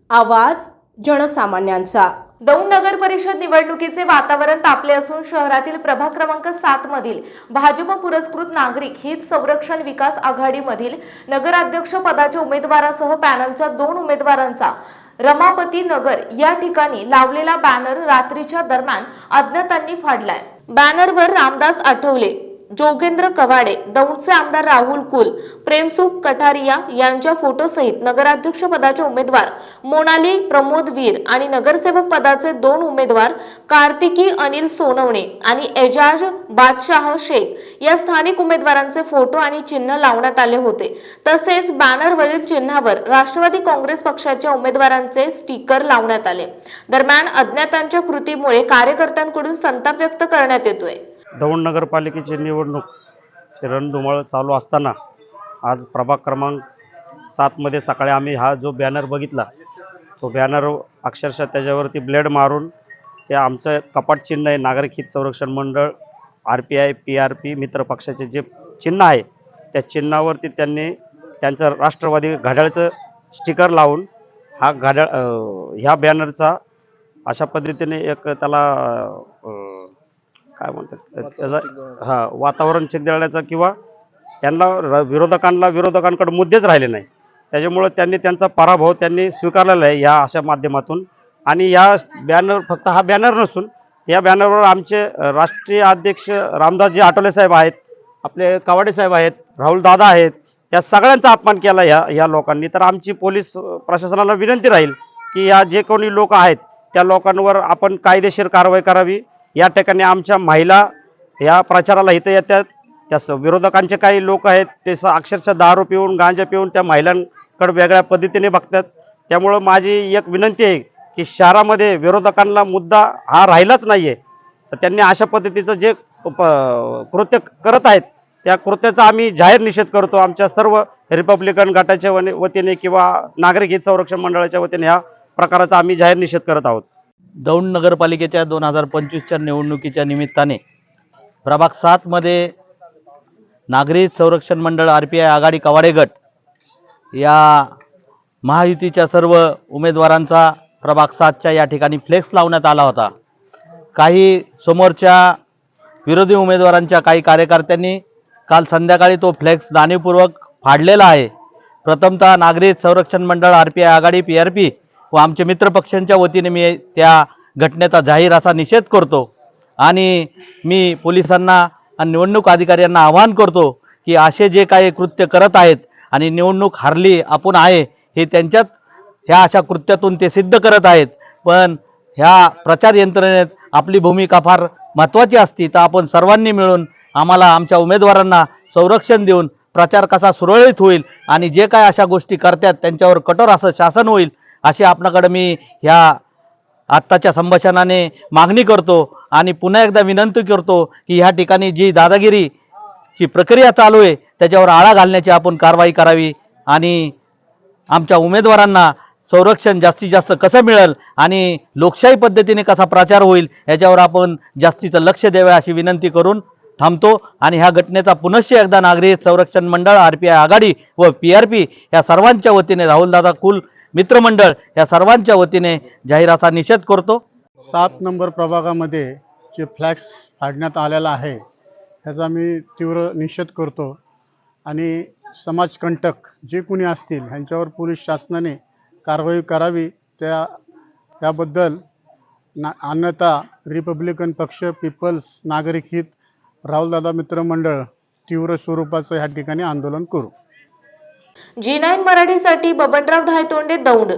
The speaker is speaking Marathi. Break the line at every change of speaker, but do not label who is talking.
आवाज जनसामान्यांचा।
दौंड नगर परिषद निवडणुकीचे वातावरण तापले असून शहरातील प्रभाग क्रमांक 7 मधील भाजप पुरस्कृत नागरिक हित संरक्षण विकास आघाडीमधील नगराध्यक्ष पदाच्या उमेदवारासह पॅनलच्या 2 उमेदवारांचा रमापती नगर या ठिकाणी लावलेला बॅनर रात्रीच्या दरम्यान अज्ञातांनी फाडलाय। बॅनरवर रामदास आठवले, जोगेंद्र कवाडे, दौंडचे आमदार राहुल कुल, प्रेमसुख कठारिया यांच्या फोटोसहित नगराध्यक्ष पदाचे उमेदवार मोनाली प्रमोद वीर आणि नगरसेवक पदाचे 2 उमेदवार कार्तिकी अनिल सोनवणे आणि एजाज बादशाह शेख या स्थानिक उमेदवारांचे फोटो आणि चिन्ह लावण्यात आले होते। तसेच बॅनरवरील चिन्हावर राष्ट्रवादी काँग्रेस पक्षाच्या उमेदवारांचे स्टिकर लावण्यात आले। दरम्यान अज्ञातांच्या कृतीमुळे कार्यकर्त्यांकडून संताप व्यक्त करण्यात येतोय।
दौंड नगरपालिकेची निवडणूक रणधुमाळ चालू असताना आज प्रभाग क्रमांक 7 मध्ये सकाळी आम्ही हा जो बॅनर बघितला, तो बॅनर अक्षरशः त्याच्यावरती ब्लेड मारून ते आमचं कपाट चिन्ह आहे नागरिक हित संरक्षण मंडळ RPI PRP मित्र पक्षाचे जे चिन्ह आहे त्या चिन्हावरती त्यांनी त्यांचं राष्ट्रवादी घड्याळचं स्टिकर लावून हा ह्या बॅनरचा अशा पद्धतीने एक त्याला काय म्हणतात त्याचा वातावरण चिघळण्याचा किंवा त्यांना विरोधकांकडे मुद्देच राहिले नाही, त्याच्यामुळे त्यांनी त्यांचा पराभव त्यांनी स्वीकारलेला आहे या अशा माध्यमातून। आणि या बॅनर फक्त हा बॅनर नसून या बॅनरवर आमचे राष्ट्रीय अध्यक्ष रामदासजी आठवले साहेब आहेत, आपले कवाडे साहेब आहेत, राहुल दादा आहेत, या सगळ्यांचा अपमान केला या लोकांनी। तर आमची पोलीस प्रशासनाला विनंती राहील की या जे कोणी लोक आहेत त्या लोकांवर आपण कायदेशीर कारवाई करावी। या ठिकाणी आमच्या महिला या प्रचाराला इथे येतात, त्या विरोधकांचे काही लोक आहेत ते अक्षरशः दारू पिऊन गांजा पिऊन त्या महिलांकडे वेगळ्या पद्धतीने बघतात। त्यामुळं माझी एक विनंती आहे की शहरामध्ये विरोधकांना मुद्दा हा राहिलाच नाही आहे, तर त्यांनी अशा पद्धतीचं जे कृत्य करत आहेत त्या कृत्याचा आम्ही जाहीर निषेध करतो। आमच्या सर्व रिपब्लिकन गटाच्या वतीने किंवा नागरिक हित संरक्षण मंडळाच्या वतीने ह्या प्रकाराचा आम्ही जाहीर निषेध करत आहोत।
दौंड नगरपालिकेच्या 2025च्या निवडणुकीच्या निमित्ताने प्रभाग 7 मध्ये नागरिक संरक्षण मंडळ RPI आघाडी कवाडे गट या महायुतीच्या सर्व उमेदवारांचा प्रभाग 7च्या या ठिकाणी फ्लेक्स लावण्यात आला होता। काही समोरच्या विरोधी उमेदवारांच्या काही कार्यकर्त्यांनी काल संध्याकाळी तो फ्लेक्स जाणीवपूर्वक फाडलेला आहे। प्रथमतः नागरिक संरक्षण मंडळ RPI आघाडी PRP व आमचे मित्रपक्षांच्या वतीने मी त्या घटनेचा जाहीर असा निषेध करतो आणि मी पोलिसांना आणि निवडणूक अधिकाऱ्यांना आवाहन करतो की असे जे काही कृत्य करत आहेत आणि निवडणूक हारली आपण आहे हे त्यांच्याच ह्या अशा कृत्यातून ते सिद्ध करत आहेत, पण ह्या प्रचार यंत्रणेत आपली भूमिका फार महत्त्वाची असते। तर आपण सर्वांनी मिळून आम्हाला आमच्या उमेदवारांना संरक्षण देऊन प्रचार कसा सुरळीत होईल आणि जे काय अशा गोष्टी करतात त्यांच्यावर कठोर असं शासन होईल अशी आपणाकडे मी ह्या आत्ताच्या संभाषणाने मागणी करतो आणि पुन्हा एकदा विनंती करतो की ह्या ठिकाणी जी दादागिरी ही प्रक्रिया चालू आहे त्याच्यावर आळा घालण्याची आपण कारवाई करावी आणि आमच्या उमेदवारांना संरक्षण जास्तीत जास्त कसं मिळेल आणि लोकशाही पद्धतीने कसा प्रचार होईल याच्यावर आपण जास्तीचं लक्ष द्यावे अशी विनंती करून थांबतो आणि ह्या घटनेचा पुनश्च एकदा नागरिक संरक्षण मंडळ RPI आघाडी व PRP या सर्वांच्या वतीने राहुलदादा कुल मित्रमंडळ या सर्वांच्या वतीने जाहीर असा निषेध करतो।
7 नंबर प्रभागामध्ये जे फ्लॅक्स फाडण्यात आलेला आहे त्याचा मी तीव्र निषेध करतो आणि समाजकंटक जे कोणी असतील ह्यांच्यावर पोलीस शासनाने कारवाई करावी त्याबद्दल अन्यथा रिपब्लिकन पक्ष पीपल्स नागरिक हित राहुलदादा मित्रमंडळ तीव्र स्वरूपाचं ह्या ठिकाणी आंदोलन करू।
G9 मराठीसाठी बबनराव धायतोंडे, दौंड।